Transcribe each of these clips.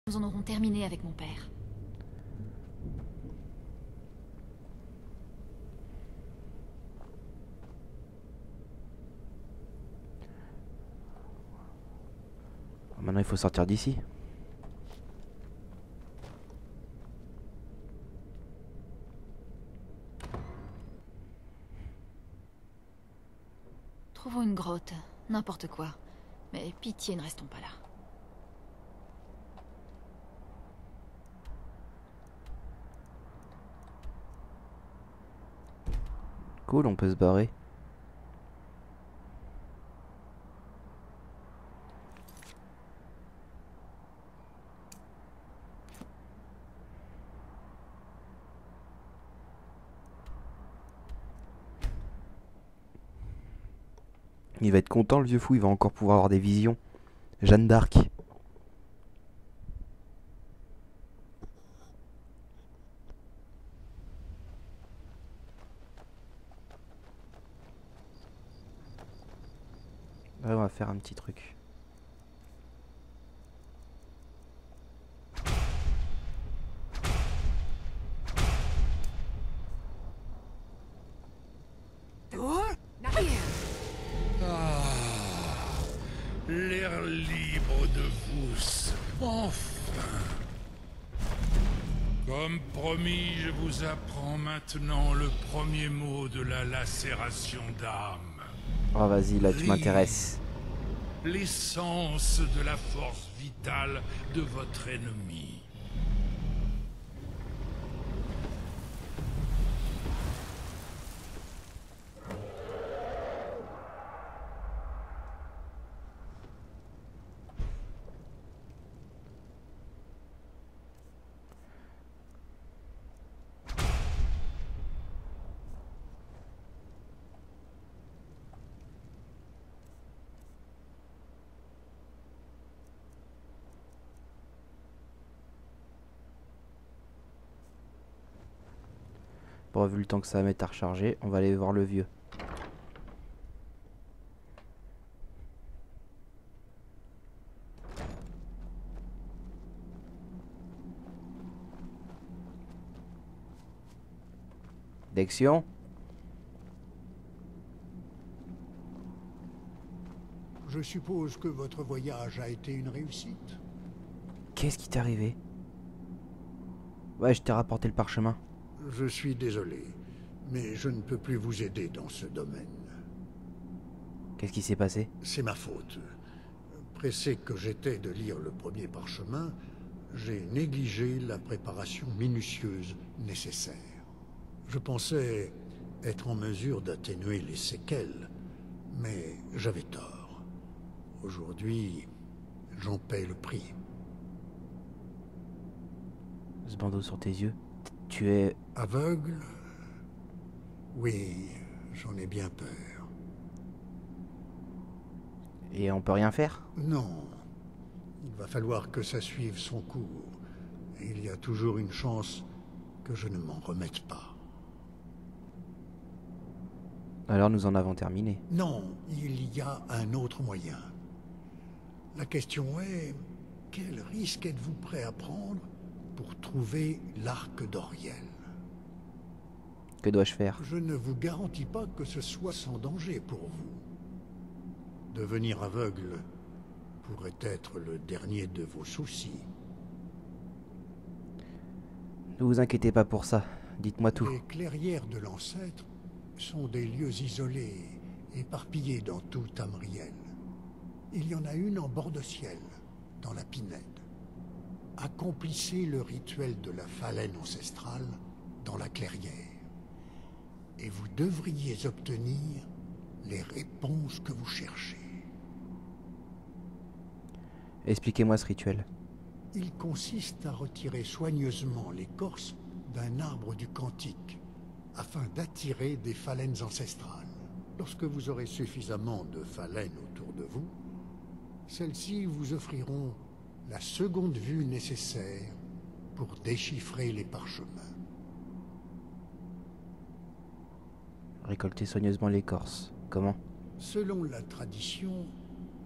Nous en aurons terminé avec mon père. Maintenant, il faut sortir d'ici. Trouvons une grotte, n'importe quoi. Mais pitié, ne restons pas là. Cool, on peut se barrer. Il va être content, le vieux fou, il va encore pouvoir avoir des visions. Jeanne d'Arc. Ouais, on va faire un petit truc. L'air libre de vous, enfin. Comme promis, je vous apprends maintenant le premier mot de la lacération d'âme. Oh, vas-y, là, tu m'intéresses. L'essence de la force vitale de votre ennemi. Bon, vu le temps que ça va mettre à recharger, on va aller voir le vieux. Dexion? Je suppose que votre voyage a été une réussite. Qu'est-ce qui t'est arrivé? Ouais, je t'ai rapporté le parchemin. Je suis désolé, mais je ne peux plus vous aider dans ce domaine. Qu'est-ce qui s'est passé? C'est ma faute. Pressé que j'étais de lire le premier parchemin, j'ai négligé la préparation minutieuse nécessaire. Je pensais être en mesure d'atténuer les séquelles, mais j'avais tort. Aujourd'hui, j'en paie le prix. Ce bandeau sur tes yeux. Tu es... Aveugle? Oui, j'en ai bien peur. Et on peut rien faire? Non. Il va falloir que ça suive son cours. Et il y a toujours une chance que je ne m'en remette pas. Alors nous en avons terminé. Non, il y a un autre moyen. La question est, quel risque êtes-vous prêt à prendre pour trouver l'arc d'Oriel? Que dois-je faire? Je ne vous garantis pas que ce soit sans danger pour vous. Devenir aveugle pourrait être le dernier de vos soucis. Ne vous inquiétez pas pour ça. Dites-moi tout. Les clairières de l'ancêtre sont des lieux isolés, éparpillés dans tout Tamriel. Il y en a une en bord de ciel, dans la Pinède. Accomplissez le rituel de la phalène ancestrale dans la clairière. Et vous devriez obtenir les réponses que vous cherchez. Expliquez-moi ce rituel. Il consiste à retirer soigneusement l'écorce d'un arbre du Cantique, afin d'attirer des phalènes ancestrales. Lorsque vous aurez suffisamment de phalènes autour de vous, celles-ci vous offriront la seconde vue nécessaire pour déchiffrer les parchemins. Récolter soigneusement l'écorce. Comment? Selon la tradition,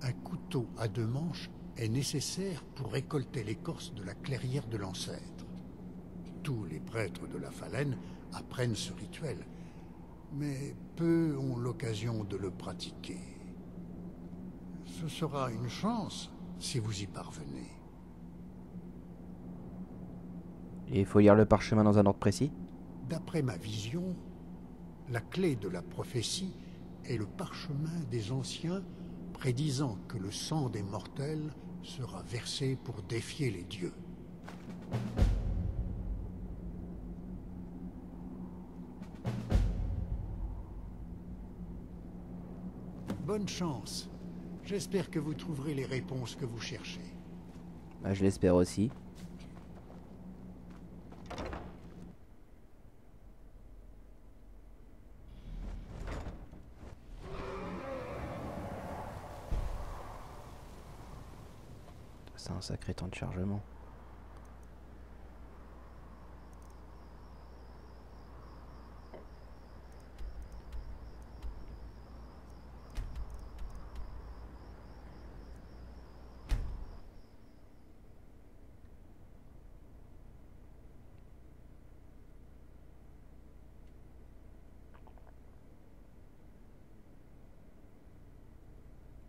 un couteau à deux manches est nécessaire pour récolter l'écorce de la clairière de l'ancêtre. Tous les prêtres de la Phalène apprennent ce rituel, mais peu ont l'occasion de le pratiquer. Ce sera une chance si vous y parvenez. Et il faut lire le parchemin dans un ordre précis? D'après ma vision, la clé de la prophétie est le parchemin des anciens prédisant que le sang des mortels sera versé pour défier les dieux. Bonne chance. J'espère que vous trouverez les réponses que vous cherchez. Bah, je l'espère aussi. C'est un sacré temps de chargement.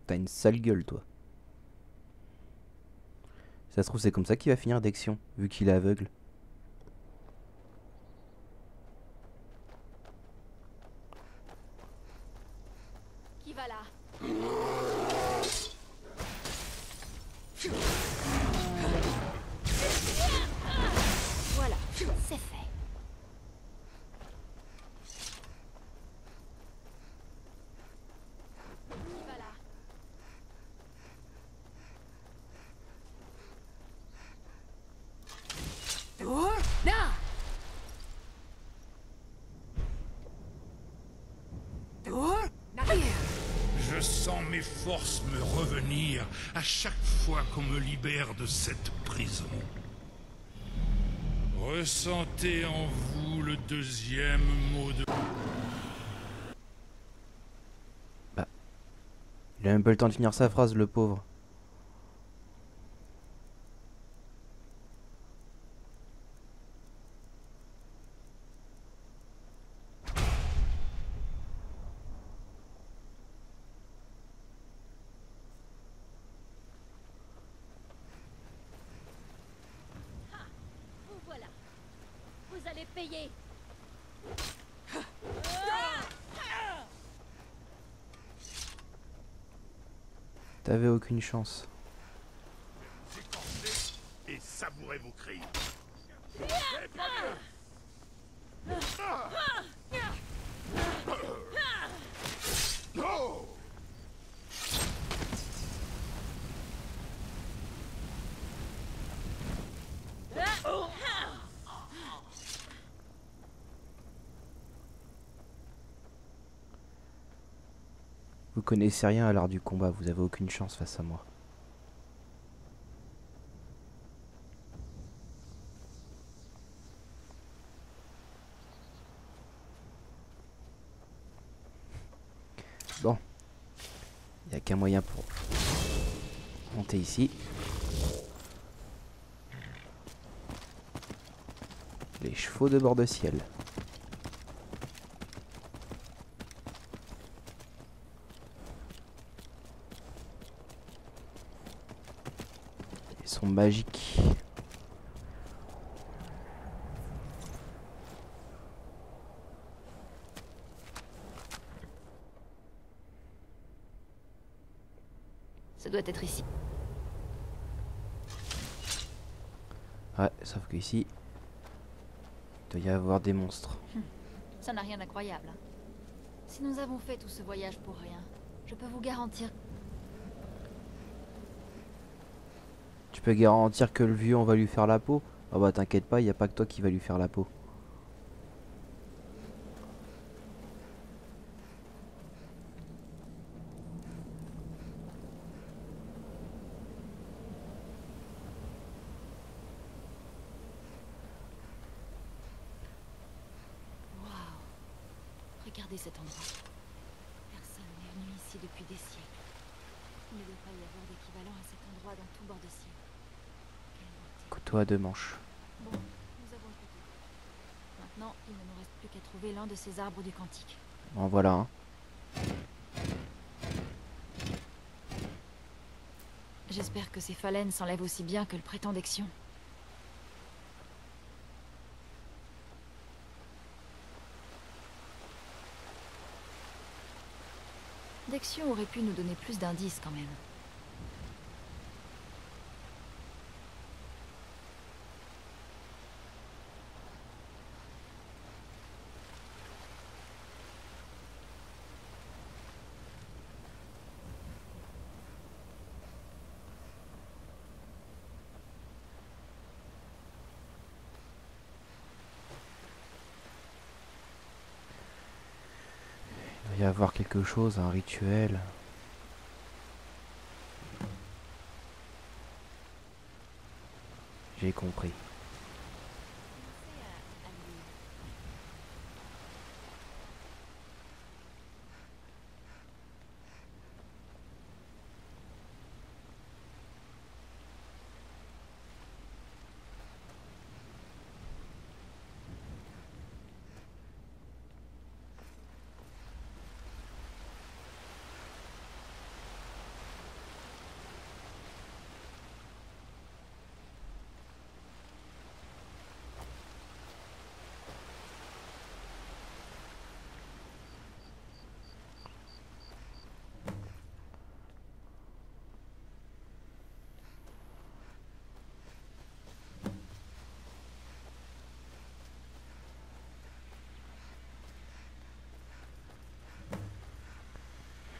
T'as une sale gueule, toi. Ça se trouve, c'est comme ça qu'il va finir Dexion, vu qu'il est aveugle. Qui va là? Voilà, c'est fait. Qui va là? Là! Je sens mes forces me revenir à chaque fois qu'on me libère de cette prison. Ressentez en vous le deuxième mot de... Bah. Il a même pas le temps de finir sa phrase, le pauvre. Vous voilà. Vous allez payer. T'avais aucune chance. Éconcez et savourez vos cris. Oh! Vous connaissez rien à l'art du combat, vous avez aucune chance face à moi. Bon. Il n'y a qu'un moyen pour monter ici. Les chevaux de bord de ciel. Ils sont magiques. Ça doit être ici. Ouais, sauf qu'ici, il doit y avoir des monstres. Ça n'a rien d'incroyable. Hein. Si nous avons fait tout ce voyage pour rien, je peux vous garantir... Tu peux garantir que le vieux, on va lui faire la peau? Ah bah t'inquiète pas, il n'y a pas que toi qui va lui faire la peau. Waouh. Regardez cet endroit. Personne n'est venu ici depuis des siècles. Il ne doit pas y avoir d'équivalent à cet endroit dans tout bord de ciel. Quelle beauté. Couteau à 2 manches. Bon, nous avons le couteau. Maintenant, il ne nous reste plus qu'à trouver l'un de ces arbres du Cantique. En voilà un. J'espère que ces phalènes s'enlèvent aussi bien que le prétend Dexion. Dexion aurait pu nous donner plus d'indices quand même. Il doit y avoir quelque chose, un rituel. J'ai compris.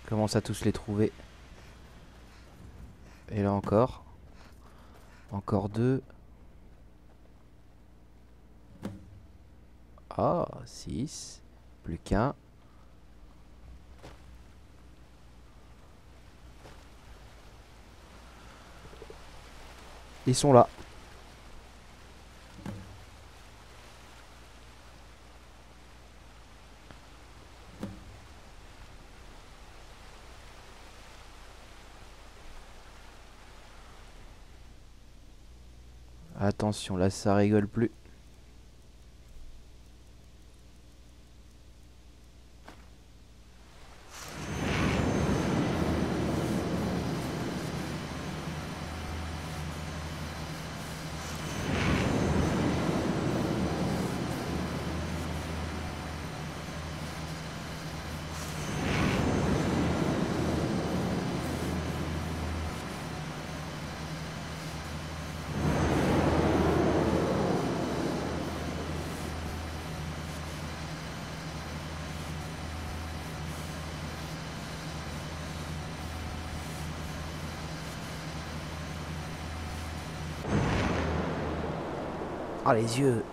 Je commence à tous les trouver. Et là encore. Encore 2. Ah, 6. Plus qu'un. Ils sont là. Attention, là ça rigole plus. Ah, les yeux.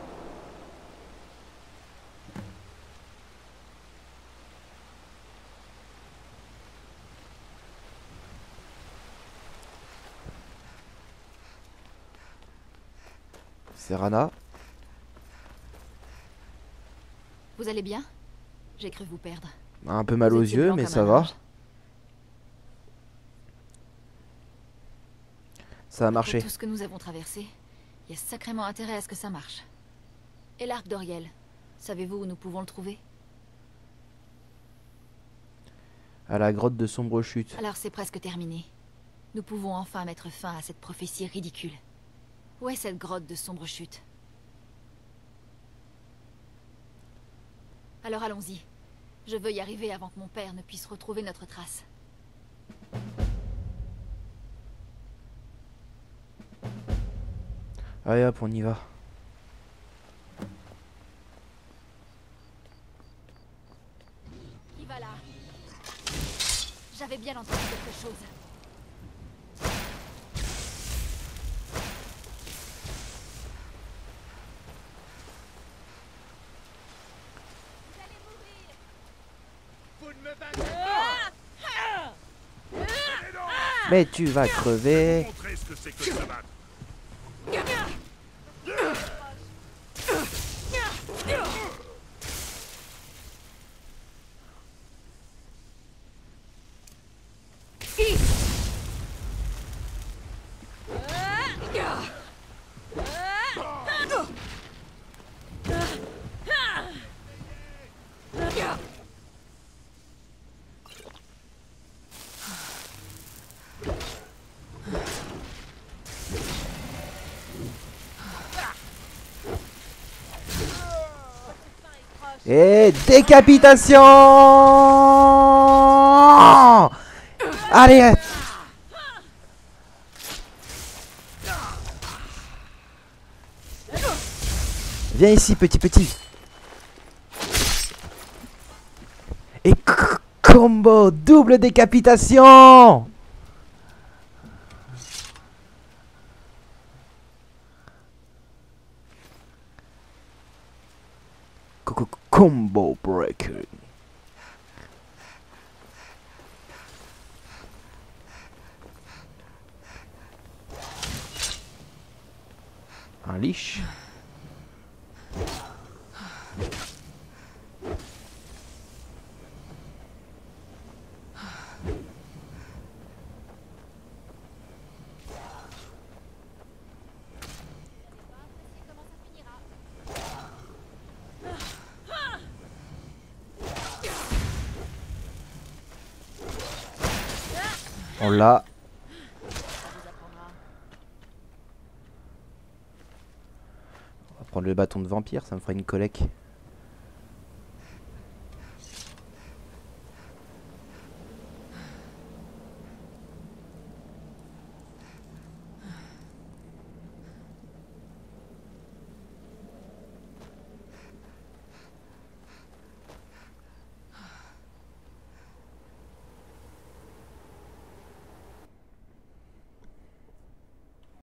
Serana. Vous allez bien? J'ai cru vous perdre. Un peu mal Vous aux étiez yeux, blanc mais comme ça un va. ange. Ça a Après marché. tout ce que nous avons traversé, il y a sacrément intérêt à ce que ça marche. Et l'arc d'Oriel, savez-vous où nous pouvons le trouver? À la grotte de Sombre Chute. Alors c'est presque terminé. Nous pouvons enfin mettre fin à cette prophétie ridicule. Où est cette grotte de Sombre Chute? Alors allons-y. Je veux y arriver avant que mon père ne puisse retrouver notre trace. Allez hop, on y va. Qui va là? J'avais bien entendu quelque chose. Mais tu vas crever. Montrez ce que c'est que ça va. Et décapitation. Allez. Viens ici, petit. Et combo, double décapitation. Combo breaker. Un liche. On l'a. On va prendre le bâton de vampire, ça me fera une collecte.